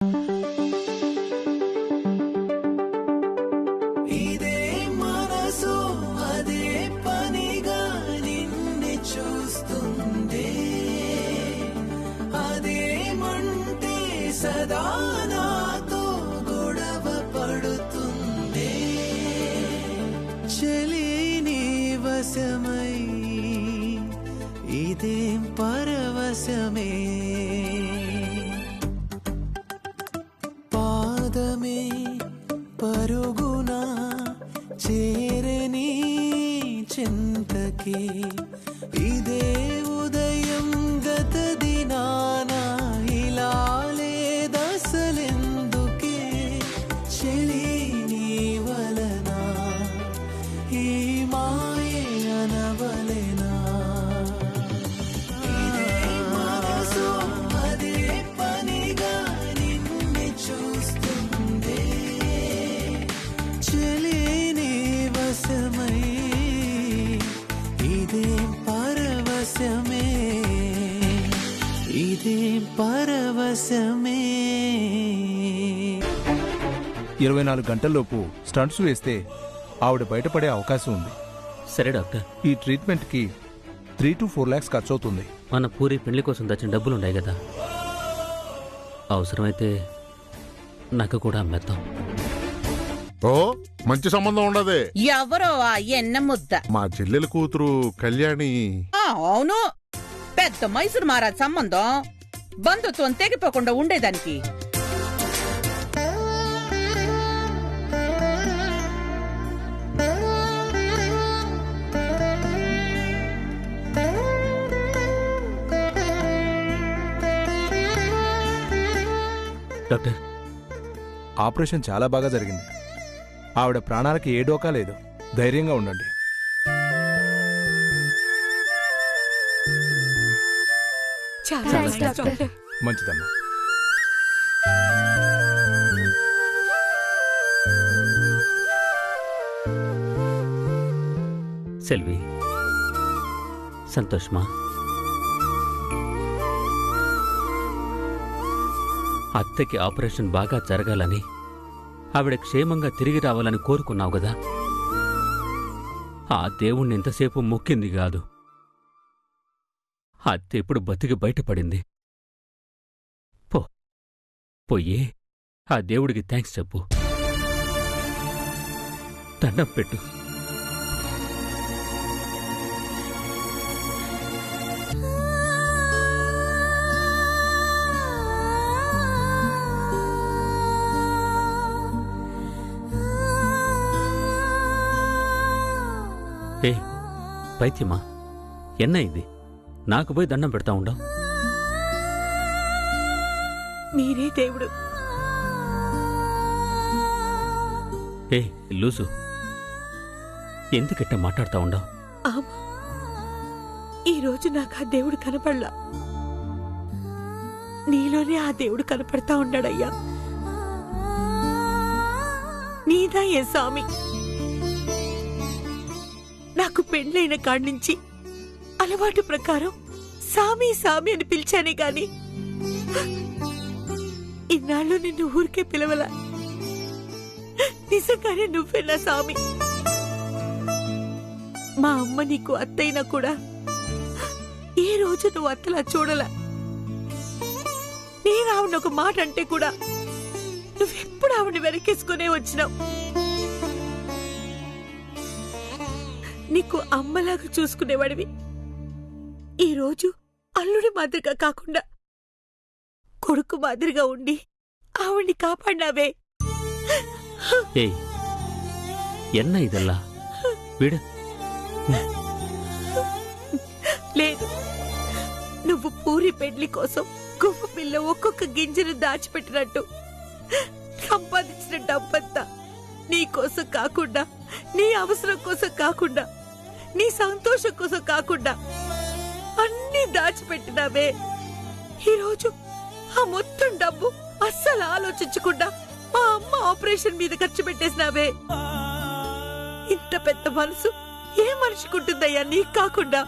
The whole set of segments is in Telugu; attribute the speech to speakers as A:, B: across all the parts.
A: ఇదేం పరవశమే పాదమే పరుగునా చేరని చింతకి ఇదే ఉదయం గత దినాన ఇలా లేదసలెందుకే చెలి నీ వలన ఈ మాయే అనవలెనా పరవశమే
B: 24 గంటల్లోపు స్టంట్స్ వేస్తే ఆవిడ బయటపడే అవకాశం ఉంది.
C: సరే డాక్టర్,
B: ఈ ట్రీట్మెంట్ కి 3 to 4 lakhs ఖర్చు అవుతుంది.
C: మన పూరి పెళ్లి కోసం తెచ్చిన డబ్బులున్నాయి కదా, అవసరమైతే నాకు కూడా అమ్మేద్దాం.
D: ఓ మంచి సంబంధం ఉండదే.
E: ఎవరో ఆ ఎన్న ముద్ద
D: మా చెల్లెల కూతురు కళ్యాణి.
E: అవును, పెద్ద మైసూరు మహారాజ్ సంబంధం. బంధుత్వం తెగిపోకుండా ఉండేదానికి
C: డాక్టర్,
B: ఆపరేషన్ చాలా బాగా జరిగింది. ఆవిడ ప్రాణాలకి ఏ డోకా లేదు. ధైర్యంగా ఉండండి. మంచిదమ్మా.
C: సెల్వి, సంతోష్మా, అత్తకి ఆపరేషన్ బాగా జరగాలని, ఆవిడ క్షేమంగా తిరిగి రావాలని కోరుకున్నావు కదా. ఆ దేవుణ్ణి ఎంతసేపు మొక్కింది కాదు, అత్త ఇప్పుడు బతికి బయటపడింది. పోయే ఆ దేవుడికి థ్యాంక్స్ చెప్పు, దండం పెట్టు. ఏ పైత్యమా, ఎన్న ఇది? నాకు పోయి దండం పెడతా ఉండవు.
F: మీరే దేవుడు.
C: ఏ లూసు, ఎందుకట్ట మాట్లాడుతా ఉండవు?
F: ఈరోజు నాకు ఆ దేవుడు కనపడలా, నీలోనే ఆ దేవుడు కనపడతా ఉన్నాడయ్యా. నీదా ఏ స్వామి, నాకు పెండ్లైన కాడ్నుంచి అలవాటు ప్రకారం సామి సామి అని పిలిచానే గాని ఇన్నాళ్ళు నిన్ను ఊరికే పిలవలా. నిజంగానే నువ్వే నా సామి. మా అమ్మ నీకు అత్తయినా కూడా ఏ రోజు నువ్వు అత్తలా చూడలా. నేను ఆవిడ ఒక మాట అంటే కూడా నువ్వెప్పుడు ఆవిడని వెనకేసుకునే వచ్చినావు. నీకు అమ్మలాగా చూసుకునేవాడివి ఈరోజు అల్లుడి మాదిరిగా కాకుండా కొడుకు మాదిరిగా ఉండి ఆవిడ్ని కాపాడినావే.
C: ఎన్న ఇదల్లా వీడ
F: లేదు, నువ్వు పూరి పెళ్లి కోసం గువ్వ పిల్ల ఒక్కొక్క గింజను దాచిపెట్టినట్టు సంపాదించిన డబ్బంతా నీ కోసం కాకుండా, నీ అవసరం కోసం కాకుండా, నీ సంతోషం కోసం కాకుండా అన్నీ దాచిపెట్టినావే. ఈరోజు ఆ మొత్తం డబ్బు అస్సలు ఆలోచించకుండా మా అమ్మ ఆపరేషన్ మీద ఖర్చు పెట్టేసినావే. ఇంత పెద్ద మనసు ఏ మనిషికుంటుందయ్యా నీకు కాకుండా?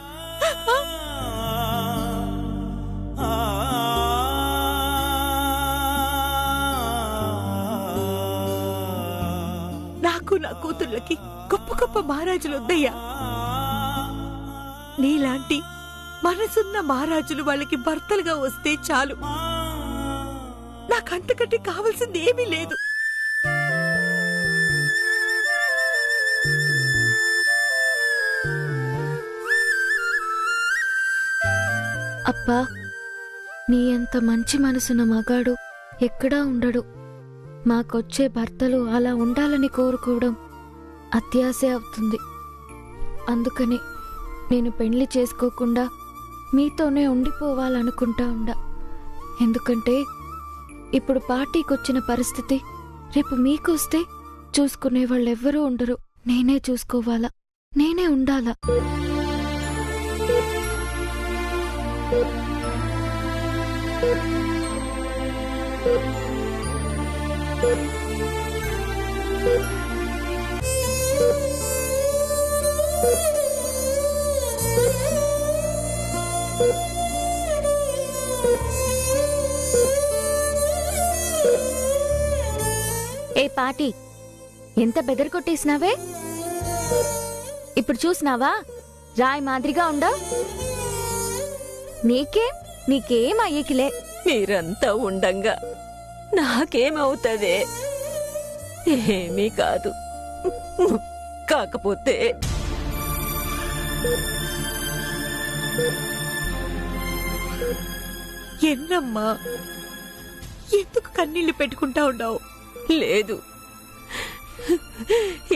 F: నాకు నా కూతుళ్ళకి గొప్ప గొప్ప మహారాజులు వద్దయ్యా. నీలాంటి మనసున్న మహారాజులు వాళ్ళకి భర్తలుగా వస్తే చాలు. నాకంతకంటే కావాల్సింది ఏమీ లేదు.
G: అప్పా, నీ అంత మంచి మనసున్న మగాడు ఎక్కడా ఉండడు. మాకొచ్చే భర్తలు అలా ఉండాలని కోరుకోవడం అత్యాశే అవుతుంది. అందుకని నేను పెళ్లి చేసుకోకుండా మీతోనే ఉండిపోవాలనుకుంటా ఉండా. ఎందుకంటే ఇప్పుడు పార్టీకొచ్చిన పరిస్థితి రేపు మీకొస్తే చూసుకునే వాళ్ళెవ్వరూ ఉండరు. నేనే చూసుకోవాలా, నేనే ఉండాలా. ఏ పాటి, ఎంత బెదరు కొట్టేసినావే? ఇప్పుడు చూసినావా రాయి మాదిరిగా ఉండా? నీకేం అయ్యేకిలే.
F: మీరంతా ఉండంగా నాకేమవుతదే? ఏమీ కాదు. కాకపోతే ఎన్నమ్మా, ఎందుకు కన్నీళ్లు పెట్టుకుంటా ఉన్నావు? లేదు,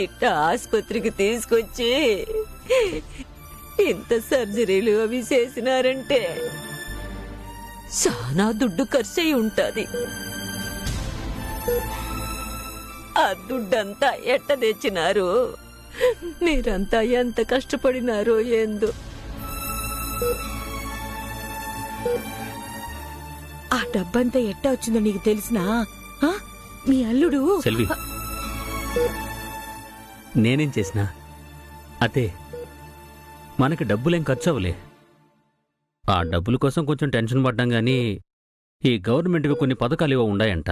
F: ఇట్ట ఆసుపత్రికి తీసుకొచ్చి ఇంత సర్జరీలు అవి చేసినారంటే చాలా దుడ్డు ఖర్చయి ఉంటాది. ఆ దుడ్డంతా ఎట్ట తెచ్చినారు? మీరంతా ఎంత కష్టపడినారో ఏందో. ఆ డబ్బంతా ఎట్ట వచ్చిందో నీకు తెలిసినా? మీ అల్లుడు
C: సెల్వి, నేనేం చేసినా అదే, మనకి డబ్బులేం ఖర్చు అవ్వలే. ఆ డబ్బుల కోసం కొంచెం టెన్షన్ పడ్డాం గానీ ఈ గవర్నమెంట్కి కొన్ని పథకాలు ఇవో ఉన్నాయంట.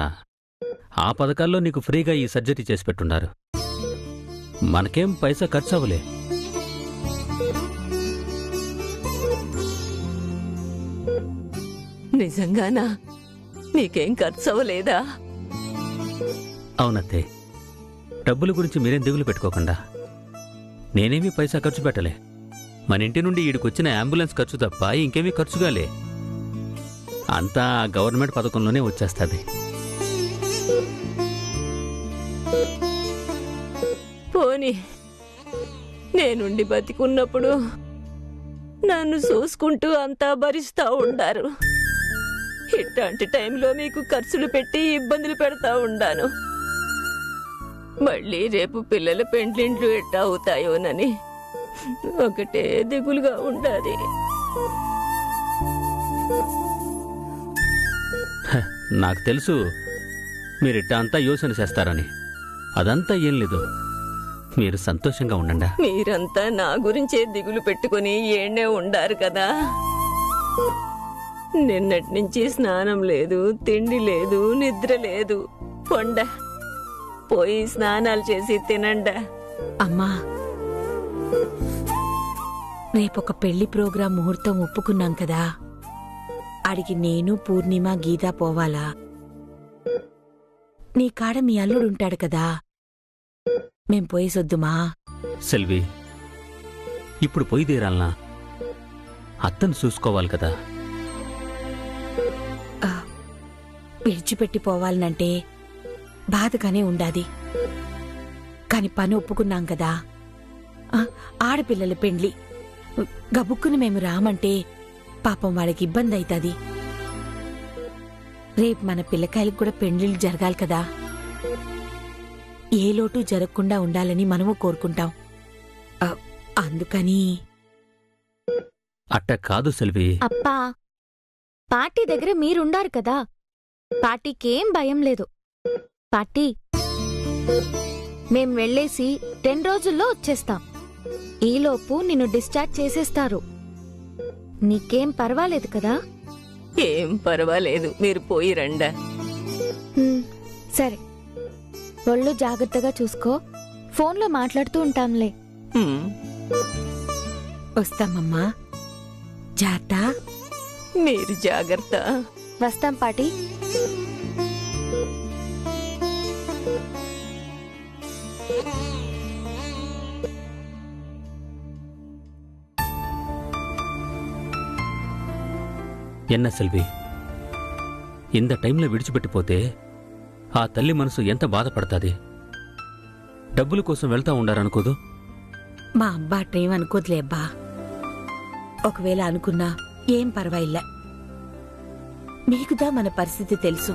C: ఆ పథకాల్లో నీకు ఫ్రీగా ఈ సర్జరీ చేసి పెట్టున్నారు. మనకేం పైసా ఖర్చు అవ్వలే.
F: నిజంగానా? నీకేం ఖర్చు అవ్వలేదా?
C: అవునత్తే, డబ్బుల గురించి మీరేం దిగులు పెట్టుకోకుండా. నేనేమీ పైసా ఖర్చు పెట్టలే. మన ఇంటి నుండి ఈడికొచ్చిన అంబులెన్స్ ఖర్చు తప్ప ఇంకేమీ ఖర్చుగాలే. అంతా గవర్నమెంట్ పథకంలోనే వచ్చేస్తుంది.
F: పోనీ, నేనుండి బతికున్నప్పుడు నన్ను చూసుకుంటూ అంతా భరిస్తా ఉండారు. ఇట్లాంటి టైంలో మీకు ఖర్చులు పెట్టి ఇబ్బందులు పెడతా ఉండాను. మళ్ళీ రేపు పిల్లల పెండ్లింట్లు ఎట్టా అవుతాయోనని ఒకటే దిగులుగా ఉండాది.
C: నాకు తెలుసు మీరిట్టా అంతా యోచన చేస్తారని. అదంతా ఏం లేదు, మీరు సంతోషంగా ఉండండి.
F: మీరంతా నా గురించే దిగులు పెట్టుకుని ఏడ్నే ఉండారు కదా. నిన్నటి నుంచి స్నానం లేదు, తిండి లేదు, నిద్ర లేదు. పొండ పోయి స్నానాలు చేసి తినండా. అమ్మా, రేపొక పెళ్లి ప్రోగ్రాం ముహూర్తం ఒప్పుకున్నాం కదా. అడిగి నేను, పూర్ణిమ, గీత పోవాలా? నీ కాడ మీ అల్లుడుంటాడు కదా, మేం పోయేసొద్దుమా?
C: సెల్వి, ఇప్పుడు పోయి తీరాలనా? అత్తను చూసుకోవాలి కదా.
F: విడిచిపెట్టి పోవాలనంటే బాధగానే ఉండాది. కాని పని ఒప్పుకున్నాం కదా. ఆడపిల్లల పెండ్లి గబుక్కుని మేము రామంటే పాపం వాళ్ళకి ఇబ్బంది అవుతుంది. రేపు మన పిల్లకాయలకు కూడా పెండ్లిళ్ళు జరగాలి కదా. ఏ లోటు జరగకుండా ఉండాలని మనము కోరుకుంటాం. అందుకని.
C: అట్ట కాదు సెల్వి.
G: అప్పా, పార్టీ దగ్గర మీరుండారు కదా, పార్టీకేం భయం లేదు. పార్టీ, మేం వెళ్ళేసి 10 రోజుల్లో వచ్చేస్తాం. ఈలోపు నిన్ను డిశ్చార్జ్ చేసేస్తారు. నీకేం పర్వాలేదు కదా?
F: ఏం పర్వాలేదు, మీరు పోయి రండా.
G: సరే, ఒళ్ళు జాగ్రత్తగా చూసుకో. ఫోన్లో మాట్లాడుతూ ఉంటాంలే.
F: వస్తామమ్మా. జాగ్రత్త. మీరు జాగ్రత్త.
G: వస్తాం పాటి.
C: ఎన్న సెల్వి, ఇంత టైంలో విడిచిపెట్టిపోతే ఆ తల్లి మనసు ఎంత బాధపడతాది. డబ్బుల కోసం వెళ్తా ఉండారనుకోదు.
F: మా అబ్బా అట్రేం అనుకోదులే అబ్బా. ఒకవేళ అనుకున్నా ఏం పర్వాయిల్లా. మీకుదా మన పరిస్థితి తెలుసు.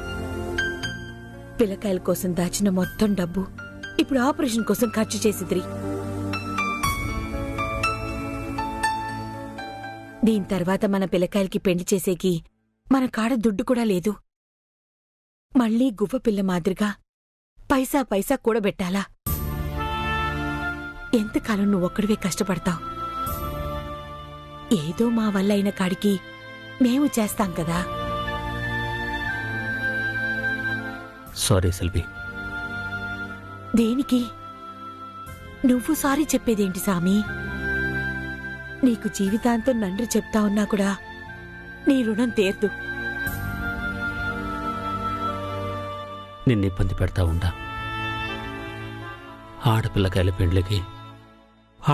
F: పిల్లకాయల కోసం దాచిన మొత్తం డబ్బు ఇప్పుడు ఆపరేషన్ కోసం ఖర్చు చేసిద్రి. దీని తర్వాత మన పిల్లకాయలకి పెళ్లి చేసేకి మన కాడ దుడ్డు కూడా లేదు. మళ్లీ గువ్వ పిల్ల మాదిరిగా పైసా పైసా కూడబెట్టాలా? ఎంతకాలం నువ్వొక్కడివే కష్టపడతావు? ఏదో మా వల్ల అయిన కాడికి మేము చేస్తాం కదా.
C: సారీ సెల్వి.
F: దేనికి నువ్వు సారీ చెప్పేదేంటి సామి? నీకు జీవితాంతం నండ్రి చెప్తా ఉన్నా కూడా నీ రుణం తీర్దు.
C: నిన్ను ఇబ్బంది పెడతా ఉండా. ఆడపిల్లకాయల పెండ్లకి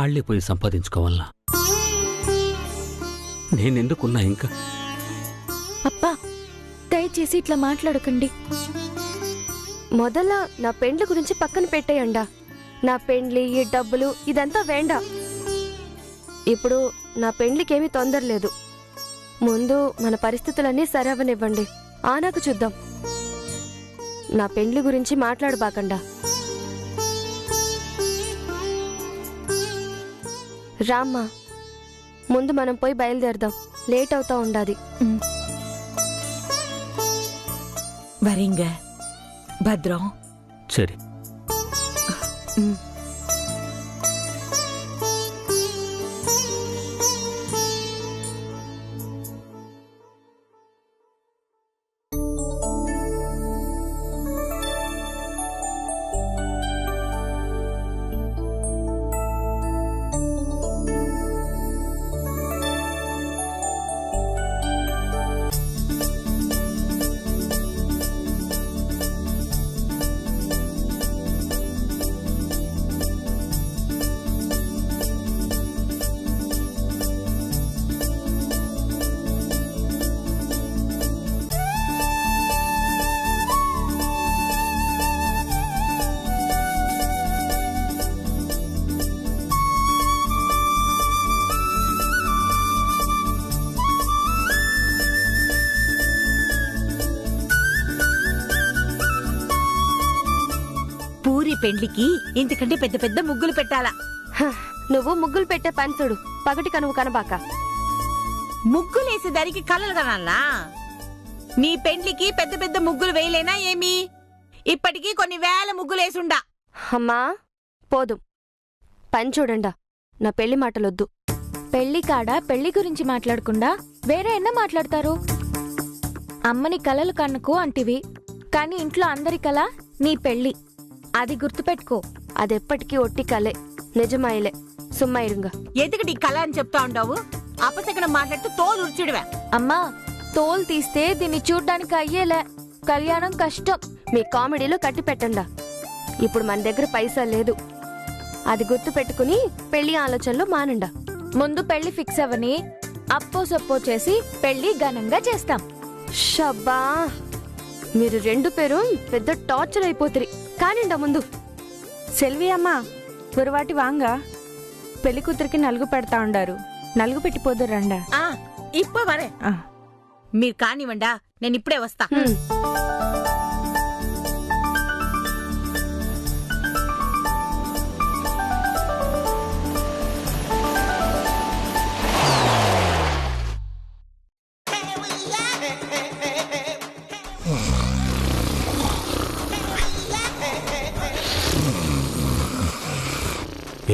C: ఆళ్లే పోయి సంపాదించుకోవాలా? నేనెందుకున్నా ఇంకా?
G: అప్పా, దయచేసి ఇట్లా మాట్లాడకండి.
H: మొదల నా పెండ్లి గురించి పక్కన పెట్టేయండా. నా పెండ్లి, ఈ డబ్బులు ఇదంతా వేండా. ఇప్పుడు నా పెండ్లికేమీ తొందర లేదు. ముందు మన పరిస్థితులన్నీ సరవనివ్వండి, ఆనాకు చూద్దాం. నా పెండ్లి గురించి మాట్లాడబాకండా. రామ్మా, ముందు మనం పోయి బయలుదేరదాం. లేట్ అవుతా ఉండాది.
F: వరింగ భద్రం.
C: సరే.
F: పెండ్లికి ఇంతకంటే పెద్ద పెద్ద ముగ్గులు పెట్టాలా?
H: నువ్వు ముగ్గులు పెట్టే పని చూడు. పగటిక నువ్వు కనబాక.
F: ముగ్గులేసేదానికి కలలు కనాలా? నీ పెండ్లికి పెద్ద పెద్ద ముగ్గులు వేయలేనా ఏమి? ఇప్పటికీ కొన్ని వేల ముగ్గులేసుండా.
H: అమ్మా పోదు, పని చూడండా. నా పెళ్లి మాటలొద్దు.
G: పెళ్లి కాడ పెళ్లి గురించి మాట్లాడకుండా వేరే ఎన్న మాట్లాడతారు? అమ్మని కలలు కన్నకు అంటివి, కాని ఇంట్లో అందరి కల నీ పెళ్లి. అది గుర్తుపెట్టుకో.
H: అదెప్పటికీ ఒట్టి కలే, నిజమాయలే. సుమ్మా ఇరుంగ.
F: ఎందుకు నీ కళ అని చెప్తా ఉండవు? అపశకనం మాట్లాడుతూ తోలు ఉర్చుడివా?
G: అమ్మా, తోలు తీస్తే దీన్ని చూడ్డానికి అయ్యేలే. కళ్యాణం కష్టం.
H: మీ కామెడీలో కట్టి పెట్టండా. ఇప్పుడు మన దగ్గర పైసా లేదు. అది గుర్తు పెట్టుకుని పెళ్లి ఆలోచనలు మానండా.
G: ముందు పెళ్లి ఫిక్స్ అవని అప్పో సప్పో చేసి పెళ్లి ఘనంగా చేస్తాం.
H: షబ్బా, మీరు రెండు పేరు పెద్ద టార్చర్ అయిపోతురి. కానిండా ముందు.
I: సెల్వి అమ్మ, పొరవాటి వాంగ పెళ్లి కూతురికి నలుగు పెడతా ఉండారు. నలుగు పెట్టిపోదు రండా.
F: ఇప్ప వరే. మీరు కానివ్వండా, నేను ఇప్పుడే వస్తా.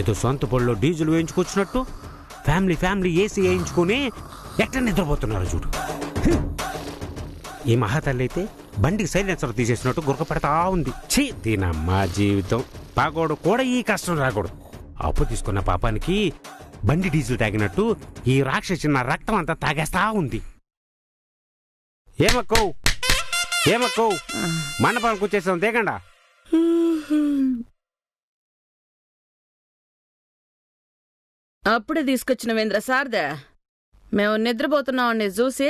J: ఏదో సొంత పొడిలో డీజిల్ వేయించుకొచ్చినట్టు ఫ్యామిలీ ఏసీ వేయించుకుని ఎట్లా నిద్రపోతున్నారు చూడు. ఈ మహాతల్లి అయితే బండికి సైలెన్సర్ తీసేసినట్టు గురక పెడతా ఉంది. ఛీ, దీనమ్మా జీవితం. పాగోడు కూడా ఈ కష్టం రాకూడదు. అప్పు తీసుకున్న పాపానికి బండి డీజిల్ తాగినట్టు ఈ రాక్షసి నా రక్తం అంతా తాగేస్తా ఉంది. ఏమక్కో మండపానికి వచ్చేసాం, దిగండా.
E: అప్పుడే తీసుకొచ్చినవేంద్ర శారదా? మేము నిద్రపోతున్నాం చూసి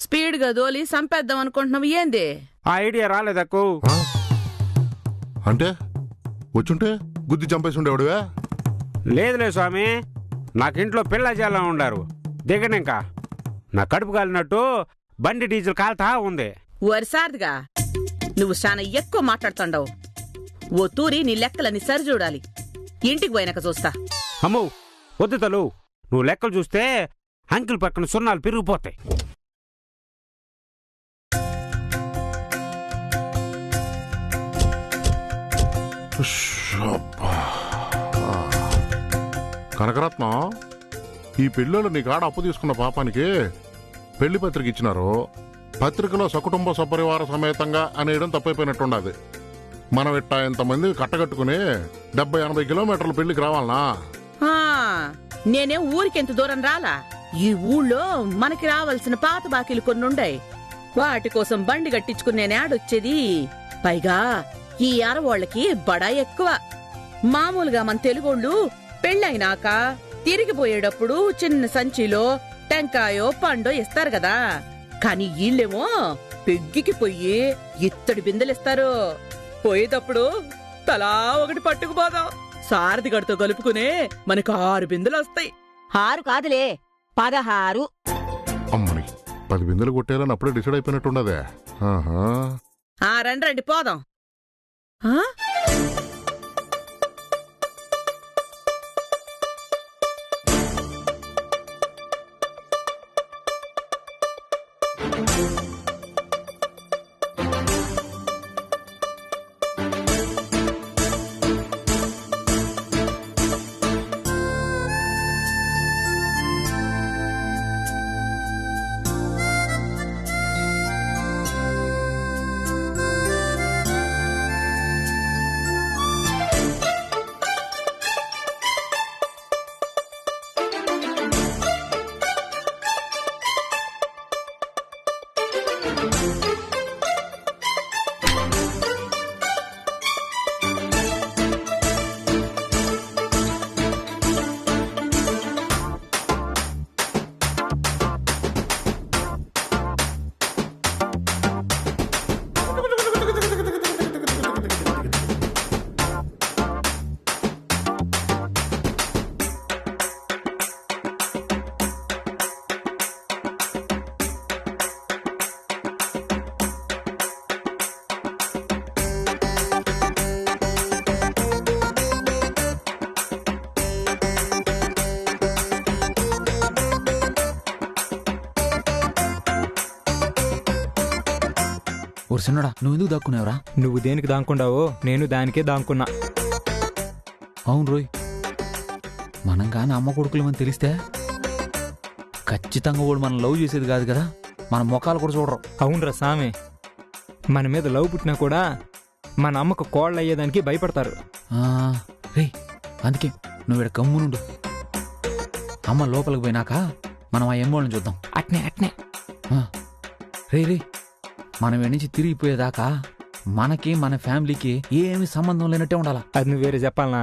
E: స్పీడ్గా దోలి సంపేద్దాం అనుకుంటున్నావు ఏంది?
J: ఆ ఐడియా రాలేదక్కో.
D: అంటే వచ్చుంటే గుద్ది చంపేసి ఉండేవాడువే.
J: లేదులే స్వామి, నాకింట్లో పిల్ల జాలం ఉండారు. దిగనింకా నా కడుపు కాలినట్టు బండి డీజిల్ కాలుతా ఉంది.
E: వరిసారిదిగా నువ్వు చాలా ఎక్కువ మాట్లాడుతుండవు. ఓ తూరి నీ లెక్కలని సరి చూడాలి. ఇంటికి పోయినాక చూస్తా.
J: అమ్మో వద్దు తలు, నువ్వు లెక్కలు చూస్తే అంకిల్ పక్కన సున్నాలు పెరిగిపోతాయి.
D: కనకరత్నం, ఈ పెళ్ళిళ్ళు నీ కాడ అప్పు తీసుకున్న పాపానికి పెళ్లి పత్రిక ఇచ్చినారు. పత్రికలో సకుటుంబ సపరివార సమేతంగా అనేయడం తప్పైపోయినట్టుండదు. మనం ఇట్టా ఇంతమంది కట్టగట్టుకుని 70-80 కిలోమీటర్ల పెళ్లికి రావాలనా?
E: నేనేం ఊరికెంత దూరం రాలా. ఈ ఊళ్ళో మనకి రావాల్సిన పాత బాకీలు కొన్నుండాయి. వాటి కోసం బండి కట్టించుకుని నేను ఆడొచ్చేది. పైగా ఈ అరవోళ్ళకి బడా ఎక్కువ. మామూలుగా మన తెలుగోళ్ళు పెళ్ళైనాక తిరిగిపోయేటప్పుడు చిన్న సంచిలో టెంకాయో పండో ఇస్తారు కదా. కాని ఈళ్ళేమో పెగ్గికి పొయ్యి ఇత్తడి బిందెలిస్తారు. పోయేటప్పుడు తలా ఒకటి పట్టుకుపోదాం. సారథి గడితో కలుపుకునే మనకు 6 బిందెలు వస్తాయి.
F: 6 కాదులే 16.
D: అమ్మని 10 బిందెలు కొట్టేయాలని అప్పుడే డిసైడ్ అయిపోయినట్టుండదే.
E: రండి పోదాం.
K: చిన్నడా నువ్వు ఎందుకు దాక్కున్నావురా?
B: నువ్వు దేనికి దాక్కుండావో నేను దానికే దాక్కున్నా.
K: అవును రోయ్, మనం కానీ అమ్మ కొడుకులమని తెలిస్తే ఖచ్చితంగా వాడు మనం లవ్ చేసేది కాదు కదా, మన ముఖాలు కూడా చూడరు.
B: అవునరా సామి, మన మీద లవ్ పుట్టినా కూడా మన అమ్మకు కోళ్ళు అయ్యేదానికి భయపడతారు.
K: రే అందుకే నువ్వు ఇక్కడ గమ్మునుండు. అమ్మ లోపలికి పోయినాక మనం ఆ ఎమ్మోళ్ళని చూద్దాం. అట్నే రే రే మనం ఎ నుంచి తిరిగిపోయేదాకా మనకి మన ఫ్యామిలీకి ఏమి సంబంధం లేనట్టే ఉండాలా.
B: అది నువ్వు వేరే చెప్పాలనా?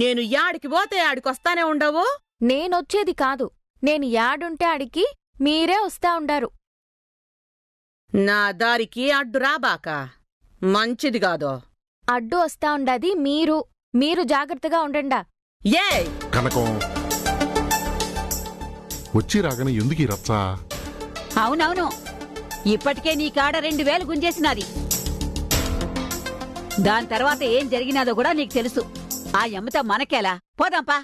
E: నేను యాడికి పోతే ఆడికొస్తానే ఉండవు.
G: నేనొచ్చేది కాదు, నేను యాడుంటే ఆడికి మీరే వస్తా ఉండారు.
E: నా దారికి అడ్డు రాబాక, మంచిది కాదో.
G: అడ్డు వస్తా ఉండది మీరు జాగ్రత్తగా ఉండండా.
E: ఏ
D: కనకం వచ్చి రాగానే ఎందుకు ఈ రచ్చా?
L: అవునవును, ఇప్పటికే నీ కాడ 2000 గుంజేసినది. దాని తర్వాత ఏం జరిగినాదో కూడా నీకు తెలుసు. ఆ యమ్మతో మనకేలా, పోదాంపా.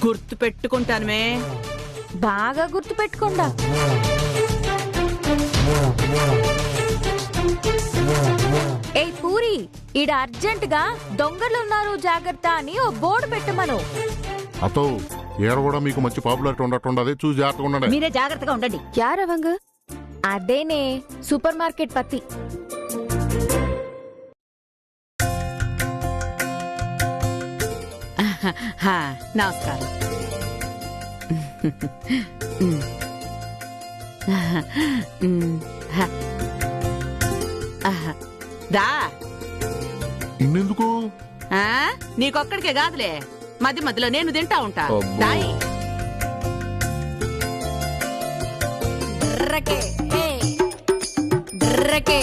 E: గుర్తు పెట్టుకుంటానుమే.
G: బాగా గుర్తు పెట్టుకోండా. ఏ పూరి, ఈడ అర్జెంటుగా దొంగలున్నారు జాగ్రత్త అని ఓ బోర్డు పెట్టమను.
D: అతో ఏడ కూడా మీకు మంచి పాపులారిటీ ఉండట్టుండదు, చూసి జాగ్రత్తగా ఉండండి.
L: మీరే జాగ్రత్తగా ఉండండి.
H: యారవంగ
G: అదేనే సూపర్ మార్కెట్ పత్తి.
L: నమస్కారం.
E: దా
D: ఇన్నెందుకు?
E: నీకొక్కడికే కాదులే, మధ్య మధ్యలో నేను తింటా ఉంటా.
B: అబ్బో.
E: దాయి
L: డ్రకే, డ్రకే.